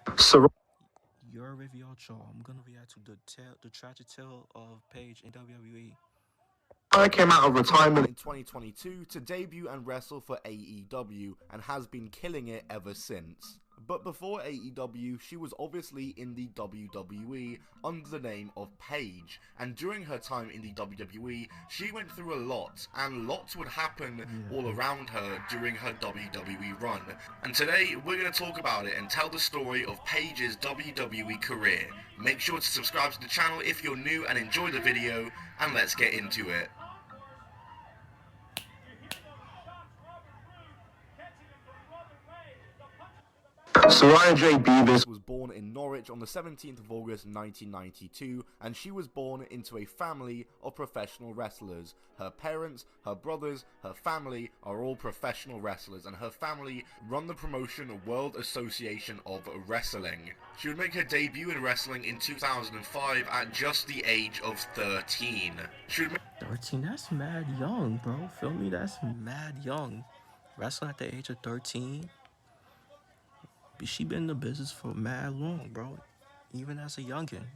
Soraya Your WavyOcho. I'm gonna react to the tragic tale of Paige in WWE. came out of retirement in 2022 to debut and wrestle for AEW and has been killing it ever since. But before AEW, she was obviously in the WWE under the name of Paige, and during her time in the WWE, she went through a lot, and lots would happen all Yeah. around her during her WWE run. And today, we're going to talk about it and tell the story of Paige's WWE career. Make sure to subscribe to the channel if you're new and enjoy the video, and let's get into it. Soraya J. Beavis Was born in Norwich on the 17th of August 1992, and she was born into a family of professional wrestlers. Her parents, her brothers, her family are all professional wrestlers, and her family run the promotion World Association of Wrestling. She would make her debut in wrestling in 2005 at just the age of 13. She would 13, that's mad young, bro. Feel me? That's mad young. Wrestling at the age of 13. She been in the business for mad long, bro. Even as a youngin'.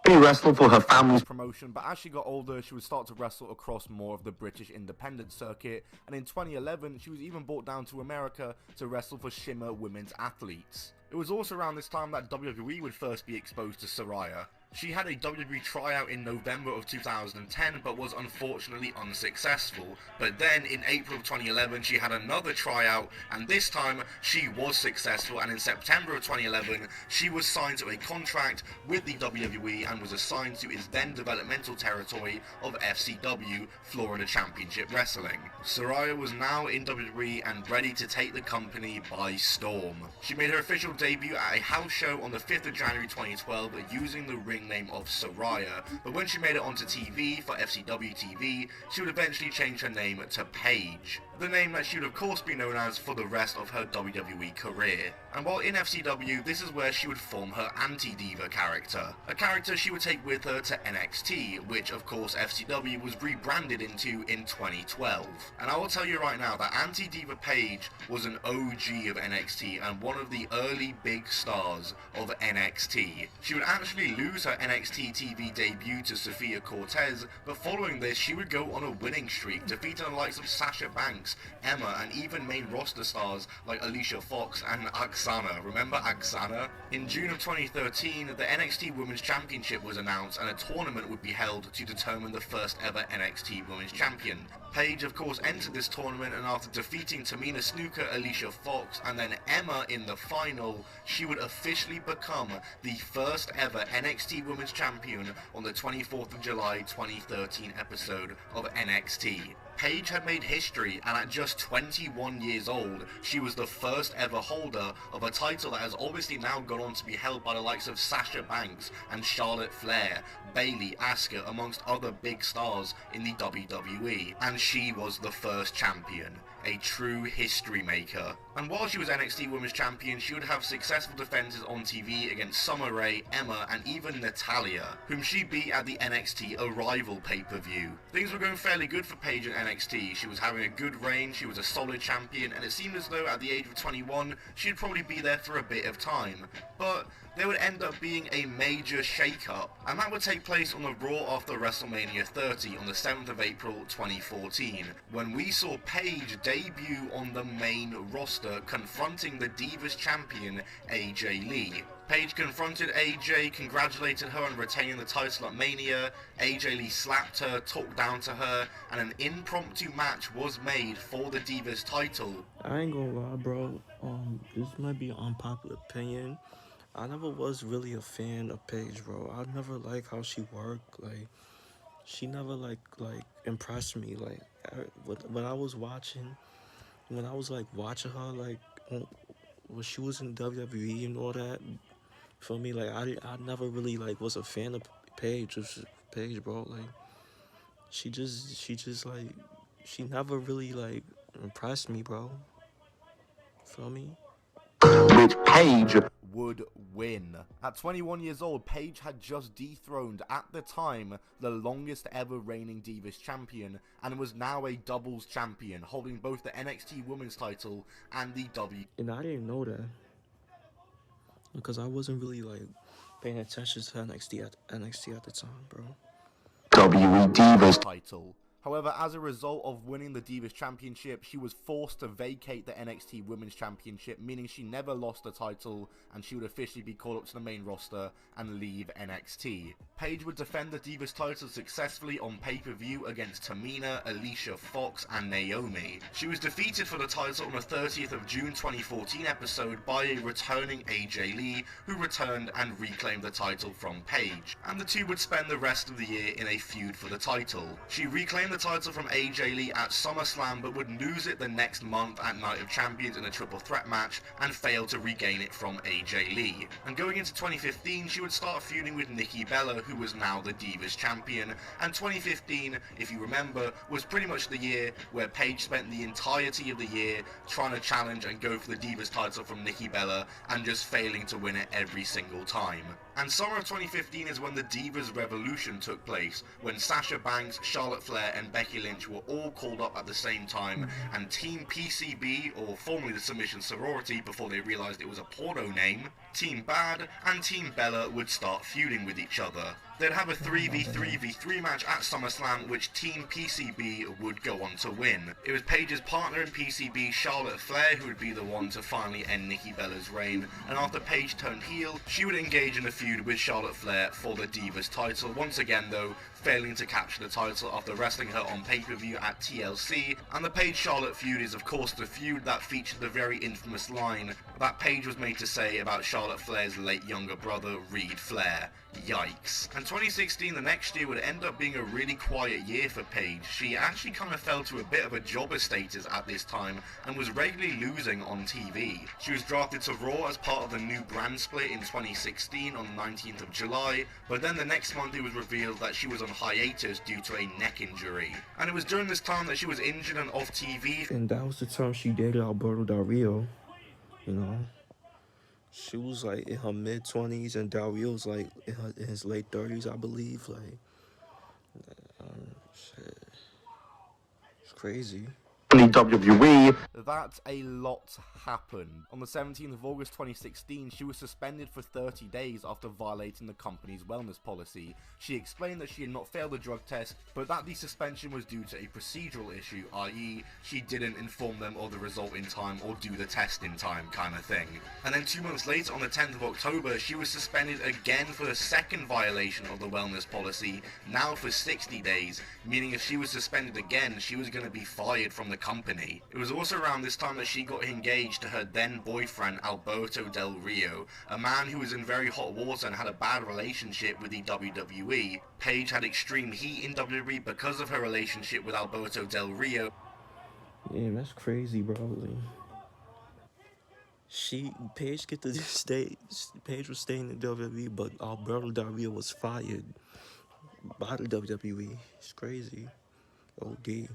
wrestled for her family's promotion, but as she got older, she would start to wrestle across more of the British independent circuit, and in 2011, she was even brought down to America to wrestle for Shimmer Women's Athletes. It was also around this time that WWE would first be exposed to Soraya. She had a WWE tryout in November of 2010 but was unfortunately unsuccessful. But then in April of 2011 she had another tryout, and this time she was successful, and in September of 2011 she was signed to a contract with the WWE and was assigned to its then developmental territory of FCW, Florida Championship Wrestling. Soraya was now in WWE and ready to take the company by storm. She made her official debut at a house show on the 5th of January 2012 using the ring name of Soraya, but when she made it onto TV for FCW TV, she would eventually change her name to Paige, the name that she would of course be known as for the rest of her WWE career. And while in FCW, this is where she would form her anti-diva character, a character she would take with her to NXT, which of course FCW was rebranded into in 2012. And I will tell you right now that anti-diva Paige was an OG of NXT and one of the early big stars of NXT. She would actually lose her NXT TV debut to Sophia Cortez, but following this she would go on a winning streak, defeating the likes of Sasha Banks, Emma, and even main roster stars like Alicia Fox and Aksana. Remember Aksana? In June of 2013, the NXT Women's Championship was announced and a tournament would be held to determine the first ever NXT Women's Champion. Paige of course entered this tournament, and after defeating Tamina Snuka, Alicia Fox, and then Emma in the final, she would officially become the first ever NXT Women's Champion on the 24th of July 2013 episode of NXT. Paige had made history, and at just 21 years old, she was the first ever holder of a title that has obviously now gone on to be held by the likes of Sasha Banks and Charlotte Flair, Bayley, Asuka, amongst other big stars in the WWE, and she was the first champion. A true history maker. And while she was NXT Women's Champion, she would have successful defenses on TV against Summer Rae, Emma, and even Natalya, whom she beat at the NXT Arrival pay-per-view. Things were going fairly good for Paige in NXT. She was having a good reign, she was a solid champion, and it seemed as though at the age of 21, she'd probably be there for a bit of time. But there would end up being a major shake-up, and that would take place on the Raw after WrestleMania 30 on the 7th of April 2014, when we saw Paige debut on the main roster, confronting the Divas champion AJ Lee. Paige confronted AJ, congratulated her on retaining the title at Mania. AJ Lee slapped her, talked down to her, and an impromptu match was made for the Divas title. I ain't gonna lie, bro. This might be an unpopular opinion. I never was really a fan of Paige, bro. I never liked how she worked. Like, she never like impressed me. Like, when I was watching, when I was like watching her, like when she was in WWE and all that. For me, like I never really like was a fan of Paige. Paige, bro. Like, she just like she never really like impressed me, bro. Feel me? which Paige Would win. At 21 years old, Paige had just dethroned, at the time, the longest ever reigning Divas champion, and was now a doubles champion, holding both the NXT Women's title and the W. And I didn't know that. because I wasn't really like paying attention to NXT at the time, bro. WWE Divas title. However, as a result of winning the Divas Championship, she was forced to vacate the NXT Women's Championship, meaning she never lost the title, and she would officially be called up to the main roster and leave NXT. Paige would defend the Divas title successfully on pay-per-view against Tamina, Alicia Fox, and Naomi. She was defeated for the title on the 30th of June 2014 episode by a returning AJ Lee, who returned and reclaimed the title from Paige, and the two would spend the rest of the year in a feud for the title. She reclaimed the title from AJ Lee at SummerSlam, but would lose it the next month at Night of Champions in a triple threat match and fail to regain it from AJ Lee. And going into 2015, she would start feuding with Nikki Bella, who was now the Divas champion, and 2015, if you remember, was pretty much the year where Paige spent the entirety of the year trying to challenge and go for the Divas title from Nikki Bella and just failing to win it every single time. And summer of 2015 is when the Divas Revolution took place, when Sasha Banks, Charlotte Flair, and Becky Lynch were all called up at the same time, and Team PCB, or formerly the Submission Sorority before they realised it was a porno name, Team Bad, and Team Bella would start feuding with each other. They'd have a 3v3v3 match at SummerSlam, which Team PCB would go on to win. It was Paige's partner in PCB, Charlotte Flair, who would be the one to finally end Nikki Bella's reign, and after Paige turned heel, she would engage in a feud with Charlotte Flair for the Divas title, once again though, failing to capture the title after wrestling her on pay-per-view at TLC, and the Paige-Charlotte feud is of course the feud that featured the very infamous line that Paige was made to say about Charlotte Flair's late younger brother, Reed Flair. Yikes. And 2016, the next year, would end up being a really quiet year for Paige. She actually kind of fell to a bit of a jobber status at this time and was regularly losing on TV. She was drafted to Raw as part of the new brand split in 2016 on the 19th of July, but then the next month it was revealed that she was on hiatus due to a neck injury. And it was during this time that she was injured and off TV. And that was the time she dated Alberto Del Rio, you know. She was like in her mid-20s and Del Rio was like in his late 30s, I believe. Like, shit. It's crazy. WWE. That a lot happened. On the 17th of August 2016, she was suspended for 30 days after violating the company's wellness policy. She explained that she had not failed the drug test, but that the suspension was due to a procedural issue, i.e. she didn't inform them of the result in time or do the test in time kind of thing. And then 2 months later, on the 10th of October, she was suspended again for the second violation of the wellness policy, now for 60 days, meaning if she was suspended again, she was going to be fired from the company. It was also around this time that she got engaged to her then boyfriend Alberto Del Rio, a man who was in very hot water and had a bad relationship with the WWE. Paige had extreme heat in WWE because of her relationship with Alberto Del Rio. Yeah, that's crazy, bro. Like, Paige get to stay. Paige was staying in WWE, but Alberto Del Rio was fired by the WWE. It's crazy. OD.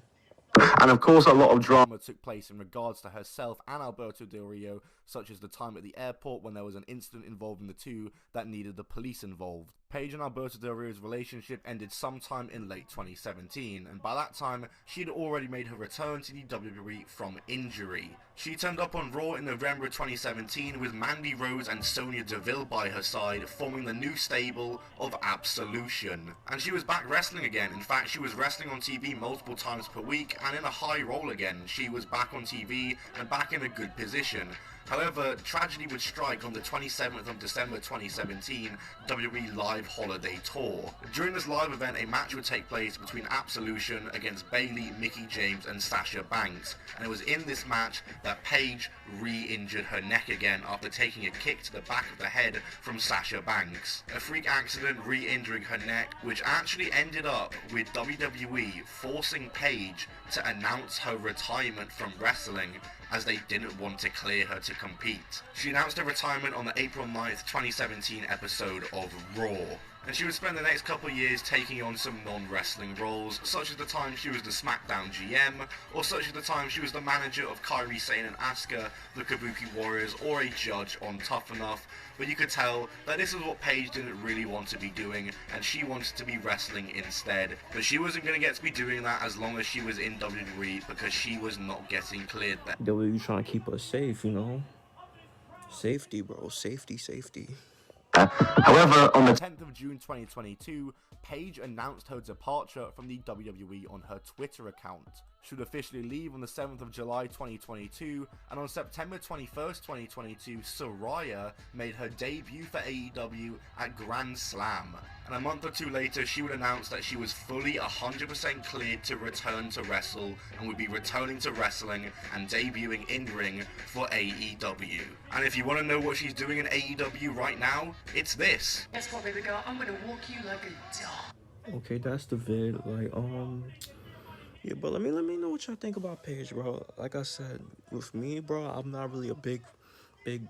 And of course a lot of drama Took place in regards to herself and Alberto Del Rio, such as the time at the airport when there was an incident involving the two that needed the police involved. Paige and Alberto Del Rio's relationship ended sometime in late 2017, and by that time, she had already made her return to the WWE from injury. She turned up on Raw in November 2017 with Mandy Rose and Sonya Deville by her side, forming the new stable of Absolution. And she was back wrestling again. In fact, she was wrestling on TV multiple times per week and in a high role again. She was back on TV and back in a good position. However, tragedy would strike on the 27th of December 2017 WWE Live Holiday Tour. During this live event, a match would take place between Absolution against Bayley, Mickie James, and Sasha Banks. And it was in this match that Paige re-injured her neck again after taking a kick to the back of the head from Sasha Banks. A freak accident re-injuring her neck, which actually ended up with WWE forcing Paige to announce her retirement from wrestling, as they didn't want to clear her to compete. She announced her retirement on the April 9th, 2017 episode of Raw. And she would spend the next couple of years taking on some non-wrestling roles, such as the time she was the SmackDown GM, or such as the time she was the manager of Kairi Sane and Asuka, the Kabuki Warriors, or a judge on Tough Enough. But you could tell that this is what Paige didn't really want to be doing, and she wanted to be wrestling instead. But she wasn't going to get to be doing that as long as she was in WWE, because she was not getting cleared there. WWE trying to keep her safe, you know. Safety, bro. Safety. However, on the 10th of June 2022, Paige announced her departure from the WWE on her Twitter account. She would officially leave on the 7th of July 2022, and on September 21st, 2022, Saraya made her debut for AEW at Grand Slam. And a month or two later, she would announce that she was fully 100% cleared to return to wrestle, and would be returning to wrestling and debuting in-ring for AEW. And if you want to know what she's doing in AEW right now, it's this. Guess what, baby girl? I'm gonna walk you like a dog. Okay, that's the vid. Like, yeah, but let me know what y'all think about Paige, bro. Like I said, with me, bro, I'm not really a big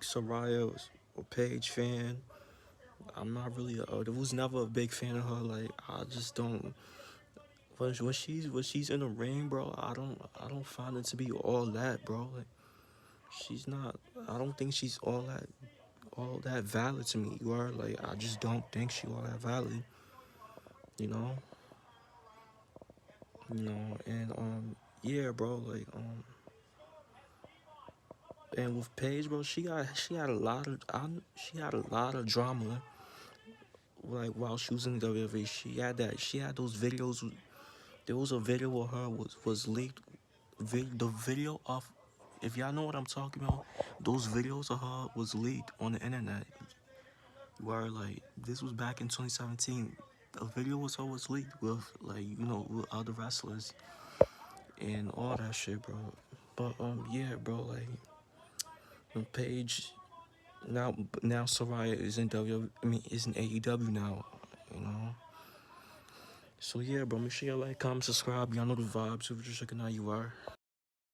Soraya or Paige fan. I'm not really. Was never a big fan of her. Like, I just don't. When she's in the ring, bro, I don't find it to be all that, bro. Like, she's not. I don't think she's all that valid to me. You are like, I just don't think she all that valid. You know. And yeah, bro, like and with Paige, bro, she had a lot of drama, like while she was in the WWE. She had those videos. There was a video of her was leaked. The video of, if y'all know what I'm talking about, those videos of her was leaked on the internet. Where like this was back in 2017. The video was leaked with like with other wrestlers and all that shit, bro. But yeah, bro, like Paige now Saraya is in is in AEW now, you know. So yeah, bro, make sure you like, comment, subscribe. Y'all know the vibes. If you're just checking out, you are.